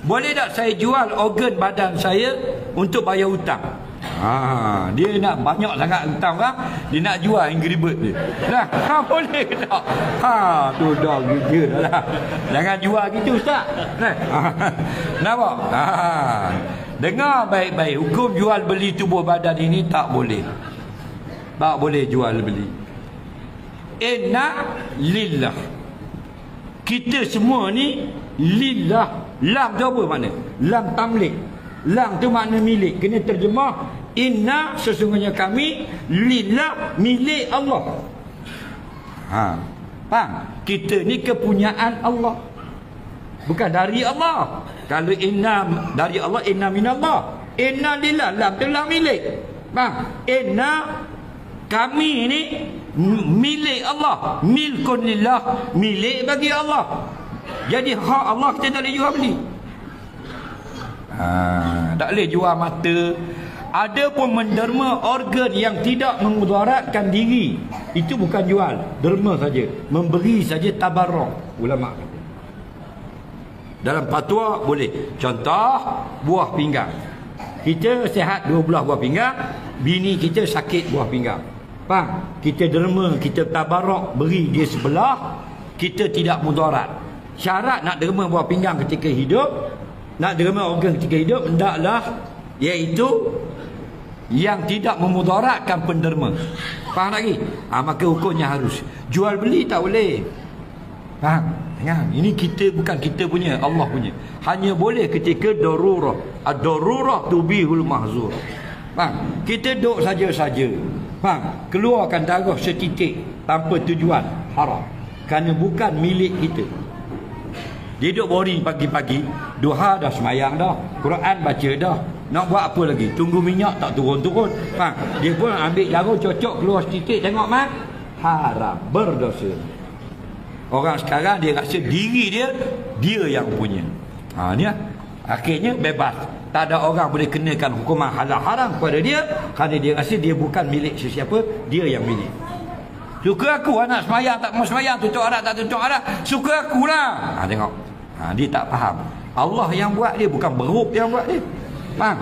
Boleh tak saya jual organ badan saya untuk bayar hutang? Dia nak banyak sangat hutang kan, dia nak jual Angry Bird dia. Nah, boleh ke tak? Tu dah gila dah lah. Jangan jual gitu ustaz. Nampak? Dengar baik-baik, hukum jual beli tubuh badan ini tak boleh. Tak boleh jual beli. Inna lillah. Kita semua ni lillah. Lam tu apa makna? Lam tamlik. Lam tu makna milik. Kena terjemah, inna sesungguhnya kami lillah, milik Allah. Faham? Kita ni kepunyaan Allah, bukan dari Allah. Kalau inna dari Allah, inna minallah. Inna lillah, lam tu lam milik. Faham? Inna kami ni milik Allah. Milkun lillah, milik bagi Allah. Jadi hak Allah kita tak boleh jual beli. Tak boleh jual mata. Ada pun menderma organ yang tidak memudaratkan diri, itu bukan jual, derma saja, memberi saja, tabarruk. Ulama kata dalam fatwa boleh. Contoh, buah pinggang. Kita sihat 2 belah buah pinggang, bini kita sakit buah pinggang. Faham? Kita derma, kita tabarruk, beri dia sebelah, kita tidak mudarat. Syarat nak derma buah pinggang ketika hidup, nak derma organ ketika hidup, hendaklah iaitu yang tidak memudaratkan penderma. Faham lagi? Maka hukumnya harus. Jual beli tak boleh. Faham? Jangan. Ini kita, bukan kita punya, Allah punya. Hanya boleh ketika darurah. Ad-darurah tubihul mahzur. Faham? Kita duduk saja-saja. Faham? Keluarkan darah setitik tanpa tujuan, haram. Kerana bukan milik kita. Dia duduk boring pagi-pagi, duha dah semayang dah, Quran baca dah, nak buat apa lagi? Tunggu minyak tak turun-turun. Faham? Dia pun ambil jarum cocok keluar sedikit, tengok mak, haram, berdosa. Orang sekarang dia rasa diri dia yang punya. Ni lah. Akhirnya bebas. Tak ada orang boleh kenakan hukuman halal haram kepada dia, kerana dia rasa dia bukan milik sesiapa, dia yang milik. Suka aku anak semayang tak mau semayang, tutup aurat tak tutup aurat, suka akulah. Tengok. Dia tak faham. Allah yang buat dia, bukan beruk yang buat dia. Faham?